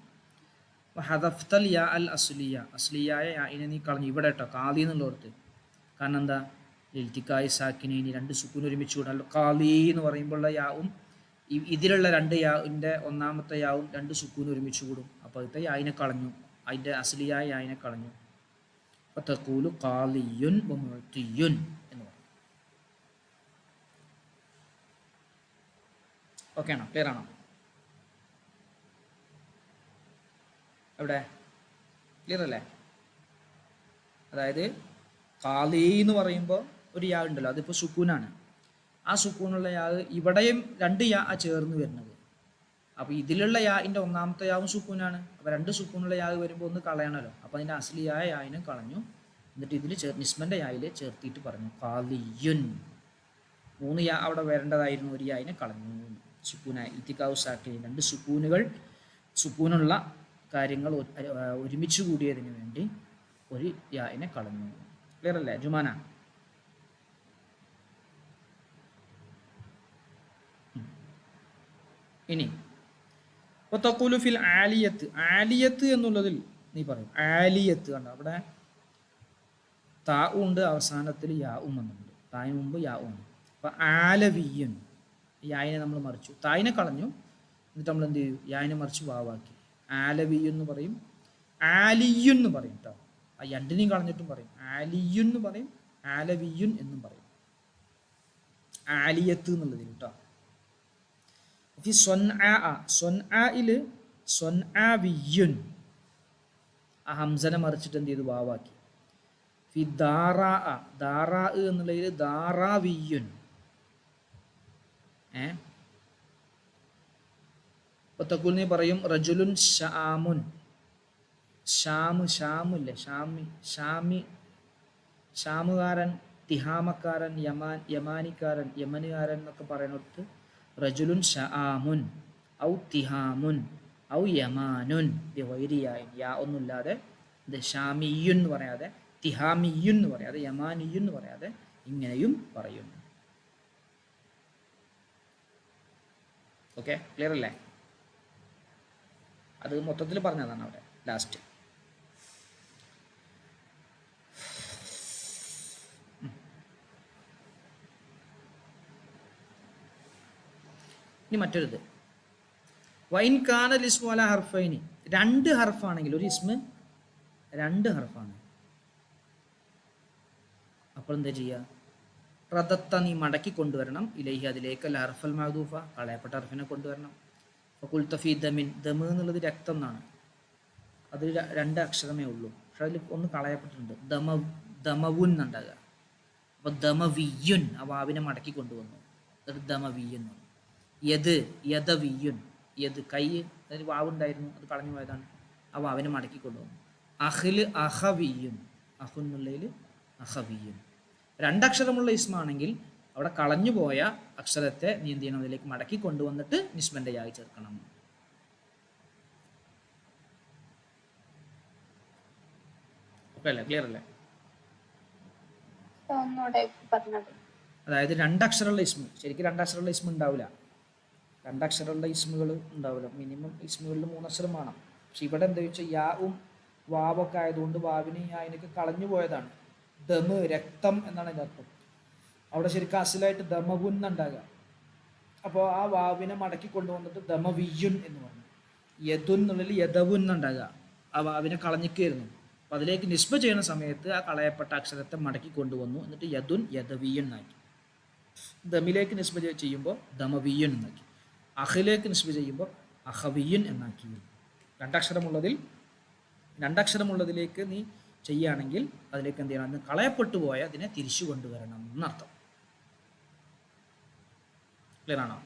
A: ഹദഫ്തൽ യാ അൽ അസ്ലിയ, അസ്ലിയായ യാഇനെ നീ കളഞ്ഞു. ഇവിടെ കേട്ടോ കാലി എന്നുള്ളടത്ത്, കാരണം എന്താ, ഇൽത്തിക്കായി സാക്കിനേനി, രണ്ട് സുക്കൂൻ ഒരുമിച്ച് കൂടാ. കാലി എന്ന് പറയുമ്പോഴുള്ള യാവും ഇതിലുള്ള രണ്ട് യാവിൻ്റെ ഒന്നാമത്തെ യാവും രണ്ട് സുക്കൂൻ ഒരുമിച്ച് കൂടും. അപ്പോൾ അതിൻ്റെ യായിനെ കളഞ്ഞു, അതിൻ്റെ അസ്ലിയായ യായിനെ കളഞ്ഞു. അപ്പോൾ തഖൂലു ഖാലിയുൻ വ മുഅ്തിയുൻ എന്ന് പറയും. ഓക്കെ ആണോ, ക്ലിയർ ആണോ? എവിടെ ക്ലിയർ അല്ലേ? അതായത് ഖാലി എന്ന് പറയുമ്പോൾ ഒരു യാ ഉണ്ടല്ലോ, അതിപ്പോൾ സുക്കൂനാണ്. ആ സുക്കൂനുള്ള യാ ഇവിടെയും രണ്ട് യാ ചേർന്ന് വരുന്നത്. അപ്പോൾ ഇതിലുള്ള യാൻ്റെ ഒന്നാമത്തെ യാവും സുക്കൂനാണ്. അപ്പോൾ രണ്ട് സുക്കൂനുള്ള യാ വരുമ്പോൾ ഒന്ന് കളയണമല്ലോ. അപ്പോൾ അതിൻ്റെ അസ്ലിയായ യായിനെ കളഞ്ഞു. എന്നിട്ട് ഇതിൽ നിസ്ബൻ്റെ യായിൽ ചേർത്തിയിട്ട് പറഞ്ഞു ഖാലിയുൻ. മൂന്ന് യാ അവിടെ വരേണ്ടതായിരുന്നു, ഒരു യായിനെ കളഞ്ഞു. സുക്കൂനായി ഇത്തിക്കാവു സാക്കിനി, രണ്ട് സുക്കൂനുള്ള കാര്യങ്ങൾ ഒരുമിച്ച് കൂടിയതിന് വേണ്ടി ഒരു യായിനെ കളഞ്ഞു. ക്ലിയർ അല്ലേ ജുമാന? ഇനി തഖൂലു ഫിൽ ആലിയത്ത്, ആലിയത്ത് എന്നുള്ളതിൽ നീ പറയും ആലിയത്ത്. കണ്ടോ അവിടെ താഉ ഉണ്ട്, അവസാനത്തിൽ യാഉം വന്നിട്ടുണ്ട്. തായിന് മുമ്പ് യാഉം ഉണ്ട്. അപ്പം ആലവിയൻ, യായിനെ നമ്മൾ മറിച്ചു, തായിനെ കളഞ്ഞു. എന്നിട്ട് നമ്മൾ എന്ത് ചെയ്യും, യായിനെ മറിച്ച് വാവാക്കി. ആലവിയൻ എന്ന് പറയും, ആലിയുൻ എന്ന് പറയും കേട്ടോ. ആ രണ്ടിനെയും കളഞ്ഞിട്ടും പറയും. ആലിയുൻ എന്ന് പറയും, ആലവിയുൻ എന്നും പറയും. ആലിയത്ത് എന്നുള്ളതിൽ കേട്ടോ. സൊൻആയില് സൊൻആവിയുൻ, ആ ഹംസനെ മറിച്ചിട്ട് എന്ത് ചെയ്തു, വാവാക്കി. ഫി ദാറാ, ദാറാ എന്നുള്ളതിൽ ദാറാവിയുൻ. തഖൂൽ നീ പറയും റജുലുൻ ഷാമുൻ, ഷാമില്ലേ, ഷാമുകാരൻ, തിഹാമക്കാരൻ, യമാനിക്കാരൻ, യമനുകാരൻ എന്നൊക്കെ പറയുന്നിടത്ത് റജുലുൻ ഷാമുൻ ഔ തിഹാമുൻ ഔ യമാനുൻ ബിഗൈരിയായിൻ, യാ ഒന്നുമില്ലാതെ, ഇത് ഷാമിയുൻ എന്ന് പറയാതെ, തിഹാമിയുൻ എന്ന് പറയാതെ, യമാനിയുൻ എന്ന് പറയാതെ ഇങ്ങനെയും പറയും. ഓക്കെ, ക്ലിയർ അല്ലേ? അത് മൊത്തത്തിൽ പറഞ്ഞതാണ് അവിടെ ലാസ്റ്റ്. ഇനി മറ്റൊരിത്, വൈൻ കാനൽ ഇസ്മു അല ഹർഫൈനി, രണ്ട് ഹർഫാണെങ്കിൽ, ഒരു ഇസ്മ് രണ്ട് ഹർഫാണ്, അപ്പോൾ എന്താ ചെയ്യുക, റദത്ത നീ മടക്കി കൊണ്ടുവരണം, ഇലൈഹി അതിലേക്ക്, അല്ല ഹർഫൽ മഅദൂഫ കളയപ്പെട്ട ഹർഫിനെ കൊണ്ടുവരണം. ഫഖുൽത ഫീ ദമിൻ, ദമ് എന്നുള്ളത് രക്തം എന്നാണ്, അതിൽ രണ്ട് അക്ഷരമേ ഉള്ളൂ, പക്ഷെ അതിൽ ഒന്ന് കളയപ്പെട്ടിട്ടുണ്ട്, ദമവുൻ എന്നുണ്ടാകുക. അപ്പോൾ ദമവിയുൻ, ആ വാവിനെ മടക്കി കൊണ്ടുവന്നു, അത് ദമവിയുൻ. യദവിയുൻ, യദ് കൈ, അതിൽ വാവുണ്ടായിരുന്നു, അത് കളഞ്ഞു പോയതാണ്, ആ വാവിനെ മടക്കി കൊണ്ടുവന്നു. അഖിൽ അഹവിയുൻ, അഹുന്നുള്ളതിൽ അഹവിയുൻ. രണ്ടക്ഷരമുള്ള ഇസ്മാണെങ്കിൽ അവിടെ കളഞ്ഞു പോയ അക്ഷരത്തെ നീ എന്ത് ചെയ്യണം, അതിലേക്ക് മടക്കി കൊണ്ടുവന്നിട്ട് നിസ്ബന്റെ യായി ചേർക്കണം. ഓക്കെ അല്ലേ, ക്ലിയർ അല്ലേ? അതായത് രണ്ടക്ഷരമുള്ള ഇസ്മു, ശരിക്കും രണ്ടക്ഷരമുള്ള ഇസ്മു ഉണ്ടാവില്ല, രണ്ടക്ഷരമുള്ള ഇസ്മുകൾ ഉണ്ടാവില്ല, മിനിമം ഇസ്മുകളിൽ 3 അക്ഷരം വേണം. പക്ഷെ ഇവിടെ എന്താ വെച്ചാൽ യാവും വാവൊക്കെ ആയതുകൊണ്ട് വാവിന് യാവിനൊക്കെ കളഞ്ഞു പോയതാണ്. ദമ് രക്തം എന്നാണ് അതിൻ്റെ അർത്ഥം. അവിടെ ശരിക്കും അസിലായിട്ട് ദമവുൻ ഉണ്ടാകുക. അപ്പോൾ ആ വാവിനെ മടക്കി കൊണ്ടുവന്നിട്ട് ദമവിയുൻ എന്ന് പറഞ്ഞു. യദുൻ എന്നുള്ളിൽ യദവുൻ ഉണ്ടാകുക. അവനെ കളഞ്ഞിക്കായിരുന്നു. അപ്പം അതിലേക്ക് നിസ്ബ ചെയ്യുന്ന സമയത്ത് ആ കളയപ്പെട്ട അക്ഷരത്തെ മടക്കി കൊണ്ടുവന്നു. എന്നിട്ട് യദുൻ യദവിയൻ എന്നാക്കി. ദമിലേക്ക് നിസ്ബ ചെയ്യുമ്പോൾ ദമവിയൻ എന്നാക്കി. അഹിലേക്ക് നിസ്ബ ചെയ്യുമ്പോൾ അഹവിയൻ എന്നാക്കി. രണ്ടക്ഷരമുള്ളതിലേക്ക് നീ ചെയ്യുകയാണെങ്കിൽ അതിലേക്ക് എന്ത് ചെയ്യണം? അന്ന് കളയപ്പെട്ടു പോയ അതിനെ തിരിച്ചു കൊണ്ടുവരണം എന്നർത്ഥം. ക്ലിയർ ആണോ?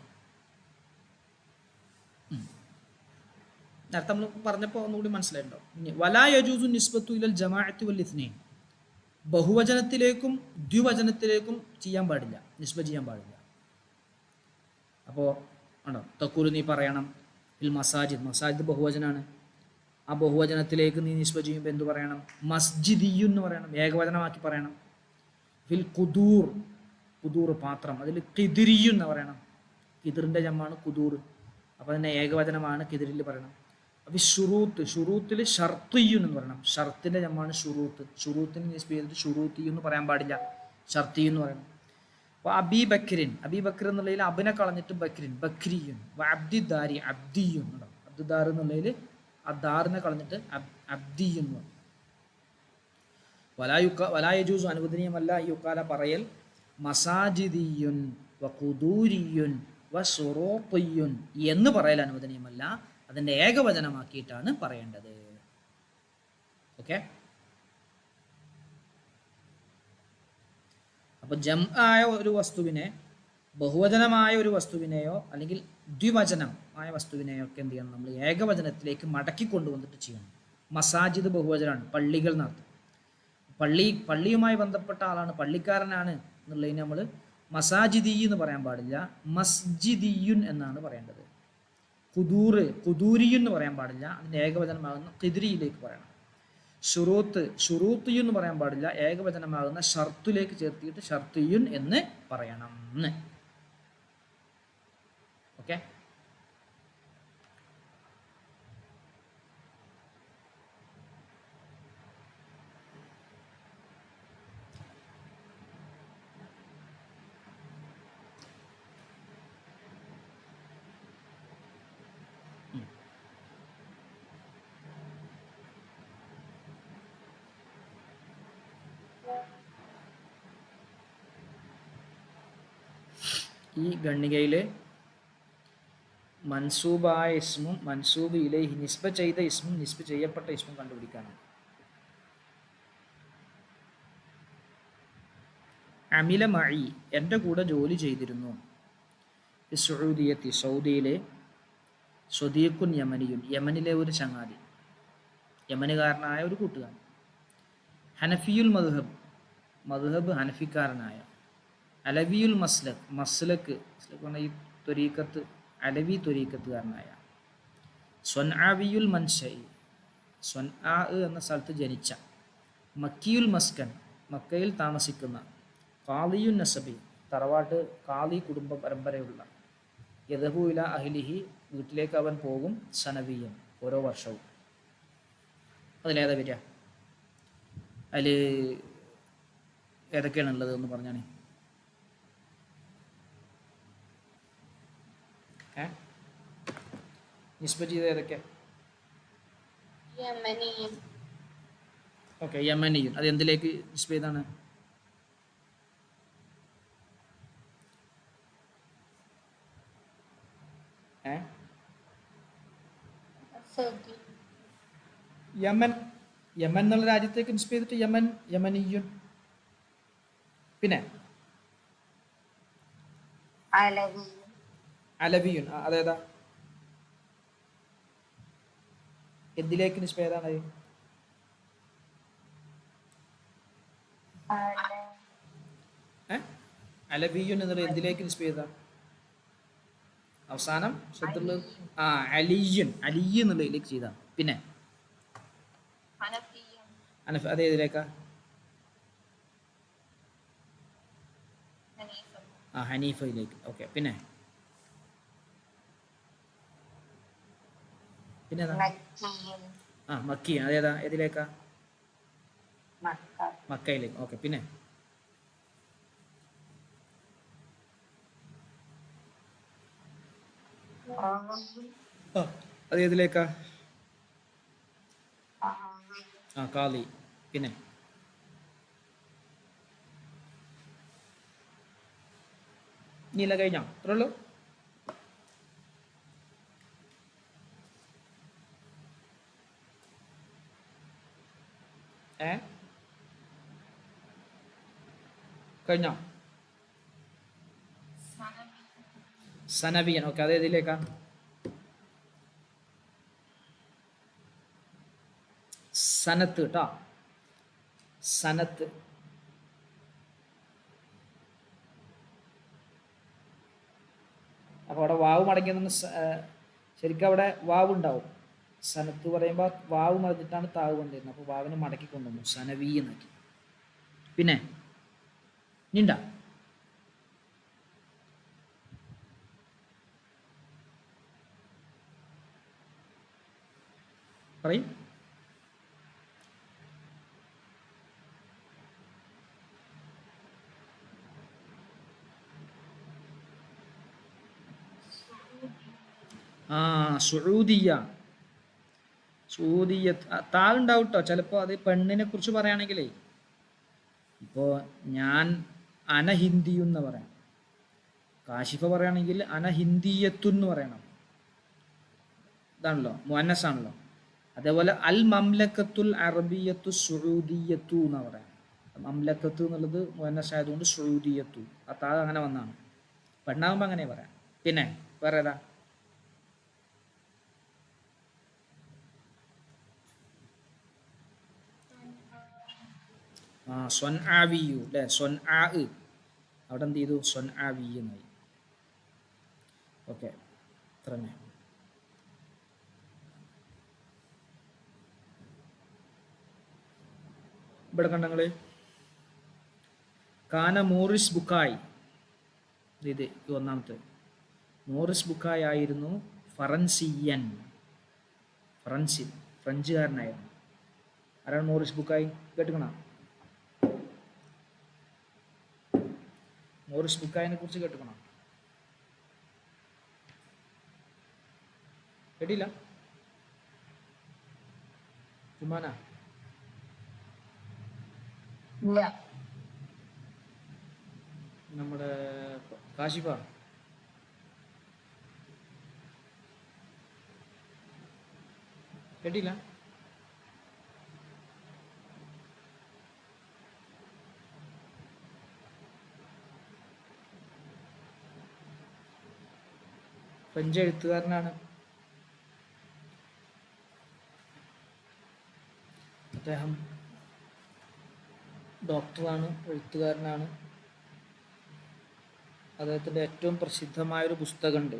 A: നേരത്തെ നമ്മൾ പറഞ്ഞപ്പോൾ ഒന്നുകൂടി മനസ്സിലായിട്ടുണ്ടോ? വലാ യജൂസു നിസ്ബത്തു ഇലൽ ജമാഅത്തി വൽ ഇത്നൈൻ. ബഹുവചനത്തിലേക്കും ദ്വിവചനത്തിലേക്കും ചെയ്യാൻ പാടില്ല, നിസ്ബ ചെയ്യാൻ പാടില്ല. അപ്പോൾ ആണോ തക്കൂല് നീ പറയണം ഇൽ മസാജിദ്. മസാജിദ് ബഹുവചനാണ്. ആ ബഹുവചനത്തിലേക്ക് നീ നിസ്ബ ചെയ്യുമ്പോൾ എന്ത് പറയണം? മസ്ജിദിയു എന്ന് പറയണം, ഏകവചനമാക്കി പറയണം. ഫിൽ ഖുദൂർ, ഖുദൂർ പാത്രം, അതിൽ ഖിദിരിയു എന്ന് പറയണം. ഖിദിറിൻ്റെ ജമ്മാണ് ഖുദൂർ, അപ്പോൾ അതിൻ്റെ ഏകവചനമാണ് ഖിദിരിൽ പറയണം. അപ്പോൾ ഷുറൂത്ത്, ഷുറൂത്തിൽ ഷർത്തിയു എന്ന് പറയണം. ഷർത്തിൻ്റെ ജമ്മാണ് ഷുറൂത്ത്. ഷുറൂത്തിന് നിസ്ബ ചെയ്തിട്ട് ഷുറൂത്തിയു എന്ന് പറയാൻ പാടില്ല, ഷർത്തിയു എന്ന് പറയണം. അപ്പോൾ അബി ബക്രിൻ, അബി ബക്ർ എന്നുള്ളതിൽ അബിനെ കളഞ്ഞിട്ട് ബക്രിൻ, ബക്രിയുൻ. അബ്ദിദാരി, അബ്ദിയുൻ. അബ്ദുദാർ എന്നുള്ളതിൽ ആ ദാറിനെ കളഞ്ഞിട്ട് അബ്ദിയുൻ എന്ന് പറയും. വലായജൂസ് അനുവദനീയമല്ല യുക്കാല പറയൽ മസാജിദിയുൻ വ ഖുദൂരിയുൻ വ സുറൂഖിയുൻ എന്ന് പറയൽ അനുവദനീയമല്ല. അതിൻ്റെ ഏകവചനമാക്കിയിട്ടാണ് പറയേണ്ടത്. ഓക്കെ. അപ്പോൾ ജംആയ ഒരു വസ്തുവിനെ, ബഹുവചനമായ ഒരു വസ്തുവിനെയോ അല്ലെങ്കിൽ ദ്വിവചനമായ വസ്തുവിനെയോ ഒക്കെ എന്ത് ചെയ്യണം? നമ്മൾ ഏകവചനത്തിലേക്ക് മടക്കി കൊണ്ടുവന്നിട്ട് ചെയ്യണം. മസാജിദ് ബഹുവചനമാണ്, പള്ളികൾ എന്നർത്ഥം. പള്ളിയുമായി ബന്ധപ്പെട്ട ആളാണ്, പള്ളിക്കാരനാണ് എന്നുള്ളതിന് നമ്മൾ മസാജിദി എന്ന് പറയാൻ പാടില്ല, മസ്ജിദിയുൻ എന്നാണ് പറയേണ്ടത്. ഖുദൂരിയുൻ എന്ന് പറയാൻ പാടില്ല, അതിൻ്റെ ഏകവചനമാകുന്ന ഖിദ്രിയിലേക്ക് പറയണം. ഷുറൂത്തിയുൻ എന്ന് പറയാൻ പാടില്ല, ഏകവചനമാകുന്ന ഷർത്തിലേക്ക് ചേർത്തിയിട്ട് ഷർത്തിയുൻ എന്ന് പറയണം. ഓക്കെ. ഈ ഖണ്ഡികയിൽ മൻസൂബായ ഇസ്മും മൻസൂബ് ഇലൈഹി നിസ്ബ ചെയ്ത ഇസ്മും നിസ്ബ ചെയ്യപ്പെട്ട ഇസ്മും കണ്ടുപിടിക്കാനാണ്. അമില മഈ, എൻ്റെ കൂടെ ജോലി ചെയ്തിരുന്നു. സൗദിയത്തി, സൗദിയിലെ. സ്വദീഖുൻ യമനിയുൻ, യമനിലെ ഒരു ചങ്ങാതി, യമനുകാരനായ ഒരു കൂട്ടുകാരൻ. ഹനഫിയുൽ മദ്ഹബ്, മദ്ഹബ് ഹനഫിക്കാരനായ. അലവിയുൽ മസ്ലക്, മസ്ലക്ക് പറഞ്ഞാൽ ഈ ത്വരീക്കത്ത്, അലവി ത്വരീക്കത്തുകാരനായ. സ്വൻആവിയുൽ മൻശഇ, സ്വൻആ എന്ന സ്ഥലത്ത് ജനിച്ച. മക്കിയുൽ മസ്കൻ, മക്കയിൽ താമസിക്കുന്ന. ഖാദിയുൻ നസബി, തറവാട്ട് ഖാദി കുടുംബ പരമ്പരയുള്ള. യദഹു ഇല അഹ്ലിഹി, വീട്ടിലേക്ക് അവൻ പോകും. സനവിയൻ, ഓരോ വർഷവും. അതിലേതാ വരിക? അതിൽ ഏതൊക്കെയാണ് ഉള്ളത് എന്ന് പറഞ്ഞാണ്. നിസ്ബ ചെയ്ത ഏതൊക്കെ? ഓക്കെ, യമനിയും. അത് എന്തിലേക്ക് നിസ്ബ ചെയ്താണ്? യമൻ, യമൻ എന്നുള്ള രാജ്യത്തേക്ക് നിസ്ബ ചെയ്തിട്ട് യമൻ, യമനിയുൻ. പിന്നെ അലവിയുൻ, അതേതാ? എന്തിലേക്ക് നിസ്ബ ചെയ്താണ്? അലവിയുൻ എന്നുള്ളത് എന്തിലേക്ക് നിസ്ബ ചെയ്ത? അവസാനം ശബ്ദമുള്ളത് അലിയുൻ, അലി എന്നുള്ളതിലേക്ക് ചെയ്ത. പിന്നെ അത് ഏതിലേക്കാ? ഹനീഫയിലേക്ക്. ഓക്കെ. പിന്നെ മക്കി, അതേതാ? ഏതിലേക്കാ? മക്കയിലേക്ക്. ഓക്കെ. പിന്നെ അത് ഏതിലേക്കാ? ആ കാളി. പിന്നെ നീല കഴിഞ്ഞോ? അത്രേ ഉള്ളൂ. ഏ കഴിഞ്ഞോ? സനവിയൻ. ഓക്കെ, അത് ഏതിലേക്കാ? സനത്ത് കേട്ടോ. സനത്ത്. അപ്പോൾ അവിടെ വാവ് മടങ്ങിയെന്ന് ശരിക്കും അവിടെ വാവ് ഉണ്ടാവും. സനത്ത് പറയുമ്പോൾ വാവ് മറിഞ്ഞിട്ടാണ് താവ് കൊണ്ടിരുന്നത്. അപ്പോൾ വാവിനെ മടക്കി കൊണ്ടുവന്നു, സനവി എന്നാക്കി. പിന്നെ നിണ്ട പറയും. ആ സുഊദിയ. സൂദിയ താളുണ്ടാവും കേട്ടോ ചിലപ്പോൾ. അത് പെണ്ണിനെ കുറിച്ച് പറയുകയാണെങ്കിലേ, ഇപ്പോൾ ഞാൻ അനഹിന്ദിയു എന്ന് പറയാം. കാശിഫ പറയുകയാണെങ്കിൽ അനഹിന്ദിയത്തു എന്ന് പറയണം. ഇതാണല്ലോ, മുഅന്നസാണല്ലോ. അതേപോലെ അൽ മംലക്കത്തുൽ അറബിയത്തു സുഊദിയത്തു എന്ന് പറയാം. മംലക്കത്ത് എന്നുള്ളത് മുഅന്നസ് ആയതുകൊണ്ട് സുഊദിയത്തു. ആ താ അങ്ങനെ വന്നാണ്. പെണ്ണാകുമ്പോൾ അങ്ങനെ പറയാം. പിന്നെ വേറെ ഏതാ? ആ സൊൻ ആവിയു അല്ലേ? സൊൻ ആ. അവിടെ എന്ത് ചെയ്തു? സൊൻ ആവി എന്നായി. ഓക്കെ, അത്ര തന്നെ. ഇവിടെ കണ്ടങ്ങള് കാന മോറിസ് ബുക്കായ്. ഇത് ഒന്നാമത്തെ. മോറിസ് ബുക്കായ് ആയിരുന്നു ഫറൻസിയൻ. ഫ്രഞ്ചുകാരനായിരുന്നു. ആരാണ് മോറിസ് ബുക്കായ്? കേട്ടുക്കണ? മോറിസ് ബുക്കായിനെ കുറിച്ച് കേട്ടുക്കണോ? കേട്ടില്ല? ചുമ്മാനാ? നമ്മുടെ കാശിഫ കേട്ടില്ല? ഫ്രഞ്ച് എഴുത്തുകാരനാണ് അദ്ദേഹം. ഡോക്ടറാണ്, എഴുത്തുകാരനാണ്. അദ്ദേഹത്തിൻ്റെ ഏറ്റവും പ്രസിദ്ധമായൊരു പുസ്തകമുണ്ട്,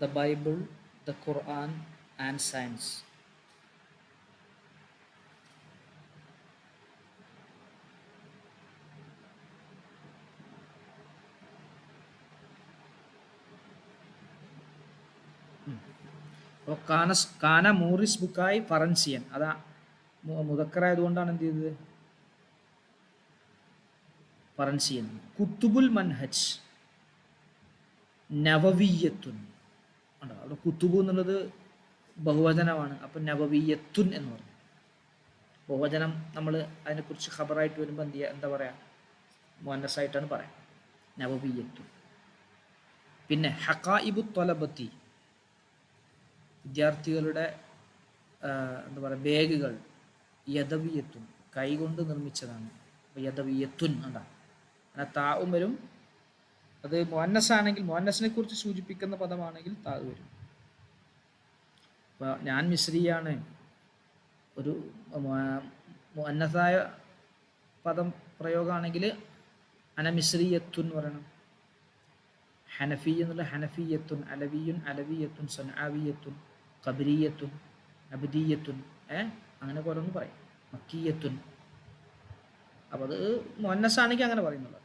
A: the Bible, the Quran and science. അപ്പോൾ കാന മോറിസ് ബുക്കായ് ഫറൻസിയൻ. അതാ മുദക്കറായതുകൊണ്ടാണ് എന്ത് ചെയ്തത്? ഫറൻസിയൻ. കുത്തുബുൽ മൻഹജ് നവവിയത്തുൻ. ഉണ്ടോ അവിടെ? കുത്തുബു എന്നുള്ളത് ബഹുവചനമാണ്. അപ്പം നവവിയത്തുൻ എന്ന് പറഞ്ഞു. ബഹുവചനം നമ്മൾ അതിനെക്കുറിച്ച് ഖബറായിട്ട് വരുമ്പോൾ എന്ത് ചെയ്യുക? എന്താ പറയുക? മുഅന്നസായിട്ടാണ് പറയാം, നവവിയത്തുൻ. പിന്നെ ഹഖായിബു ത്വലബത്തി, വിദ്യാർത്ഥികളുടെ എന്താ പറയുക, ബാഗുകൾ. യദവിയത്തുൻ, കൈകൊണ്ട് നിർമ്മിച്ചതാണ്. യദവിയത്തുൻ ഉണ്ടാ. അങ്ങനെ താവും വരും. അത് മുഅന്നസാണെങ്കിൽ, മുഅന്നസിനെ കുറിച്ച് സൂചിപ്പിക്കുന്ന പദമാണെങ്കിൽ താവ് വരും. അപ്പോൾ ഞാൻ മിസ്രിയാണ് ഒരു മുഅന്നസായ പദം പ്രയോഗമാണെങ്കിൽ അന മിസ്രിയത്തുൻ പറയണം. ഹനഫി എന്നുള്ള ഹനഫിയത്തുൻ, അലവിയുൻ അലവിയത്തുൻ, സൻആവിയത്തുൻ, ഖബരിയത്തുൻ, അബ്ദിയത്തുൻ, അങ്ങനെ ഓരോന്ന് പറയും. മക്കിയത്തുൻ. അപ്പോൾ അത് മുഅന്നസാണെങ്കിൽ അങ്ങനെ പറയുന്നുള്ളൂ.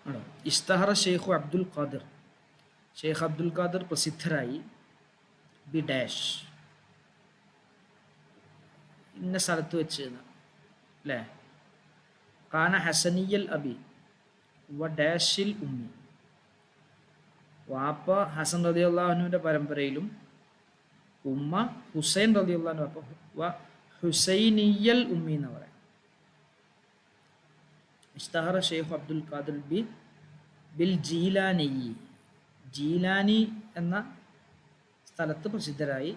A: ആണോ? ഇസ്തഹറ ഷെയ്ഖു അബ്ദുൽ ഖാദിർ. ഷെയ്ഖ് അബ്ദുൽ ഖാദിർ പ്രസിദ്ധരായി. ബി ഡാഷ്, ഇന്ന സ്ഥലത്ത് വെച്ച്. അല്ലേ? കാന ഹസനിയൽ അബി വ ഡാഷിൽ ഉമ്മി. വാപ്പ ഹസൻ റളിയല്ലാഹുവിന്റെ പരമ്പരയിലും ഉമ്മ ഹുസൈൻ റളിയല്ലാഹു അൻഹു. അപ്പോൾ വ ഹുസൈനിയൽ ഉമ്മി എന്ന് പറയാം. ഇസ്തഹറ ഷെയ്ഖ് അബ്ദുൽ ഖാദിർ ബിൽ ജീലാനി. ജീലാനി എന്ന സ്ഥലത്ത് പ്രസിദ്ധരായി.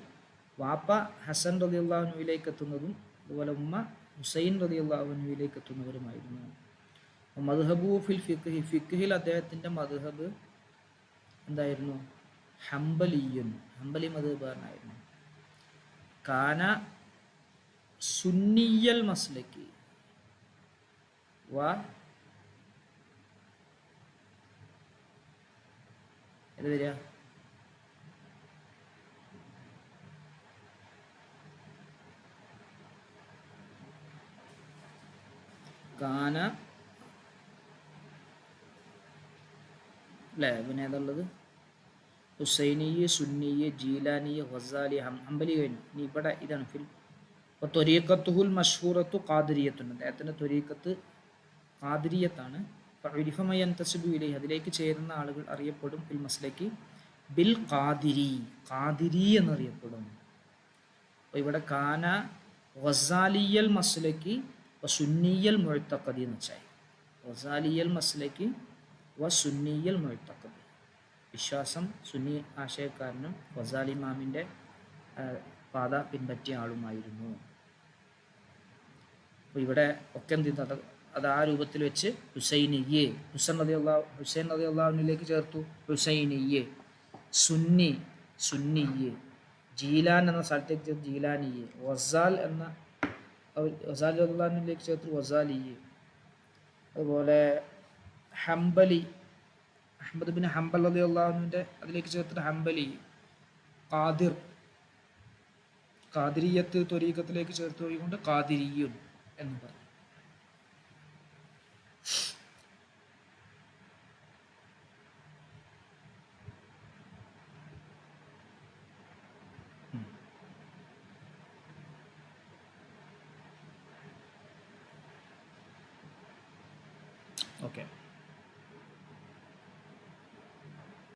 A: വാപ്പ ഹസൻ റളിയല്ലാഹുവിലേക്ക് എത്തുന്നതും അതുപോലെ ഉമ്മ ഹുസൈൻ റളിയല്ലാഹുവിലേക്ക് എത്തുന്നവരുമായിരുന്നു. മദ്ഹബു ഫിൽ ഫിഖ്ഹി, ഫിഖ്ഹിൽ അദ്ദേഹത്തിൻ്റെ മദ്ഹബ് എന്തായിരുന്നു? ഹംബലിയുൻ, ഹംബലി മദ്ഹബായിരുന്നു. കാന സുന്നിയൽ മസ്ലക്കി വ ഏത് വരിക? കാന അല്ലേ? പിന്നെ ഏതുള്ളത്? ഹുസൈനിയ, സുന്നിയ, ജീലാനിയ, ഗസാലി, ഹംബലി കഴിഞ്ഞു. ഇനി ഇവിടെ ഇതാണ് ഫിൽ ത്വരീഖത്തുഹുൽ മഷ്ഹൂറത്തു ഖാദിരിയത്തുൻ. അദ്ദേഹത്തിൻ്റെ ത്വരീഖത്ത് ഖാദിരിയത്താണ്. ഇരിഫമയൻതസിബു ഇലൈഹി, അതിലേക്ക് ചേരുന്ന ആളുകൾ അറിയപ്പെടും ഫിൽ മസ്ലക്കി ബിൽ ഖാദിരി, ഖാദിരി എന്നറിയപ്പെടും. അപ്പോൾ ഇവിടെ കാന ഗസാലിയൽ മസ്ലക്കി വ സുന്നിയൽ മുഅ്തഖദി എന്ന് വെച്ചാൽ ഗസാലിയൽ മസ്ലക്കി വ സുന്നിയൽ മുഅ്തഖദി, വിശ്വാസം സുന്നി ആശയക്കാരനും ഗസാലി ഇമാമിൻ്റെ പാത പിൻപറ്റിയ ആളുമായിരുന്നു. അപ്പോൾ ഇവിടെ ഒക്കെ എന്ത് ചെയ്തു? അത് ആ രൂപത്തിൽ വെച്ച് ഹുസൈനിയെ, ഹുസൈൻ റളിയല്ലാഹുവിലേക്ക് ചേർത്തു. ഹുസൈനിയെ, സുന്നി, സുന്നിയെ, ജീലാൻ എന്ന സ്ഥലത്തേക്ക് ചേർത്ത് ജീലാനിയെ, വസാൽ എന്ന വസാൽ റളിയല്ലാഹുവിലേക്ക് ചേർത്ത് വസാലിയെ. അതുപോലെ ഹംബലി, അഹ്മദ് ബിൻ ഹംബൽ റളിയല്ലാഹുവിൻ്റെ അതിലേക്ക് ചേർത്തിട്ട് ഹംബലി. ഖാദിർ, ഖാദിരിയത്ത് ത്വരീഖത്തിലേക്ക് ചേർത്ത് പോയിക്കൊണ്ട് ഖാദിരിയുൻ എന്ന് പറഞ്ഞു. ഓക്കെ.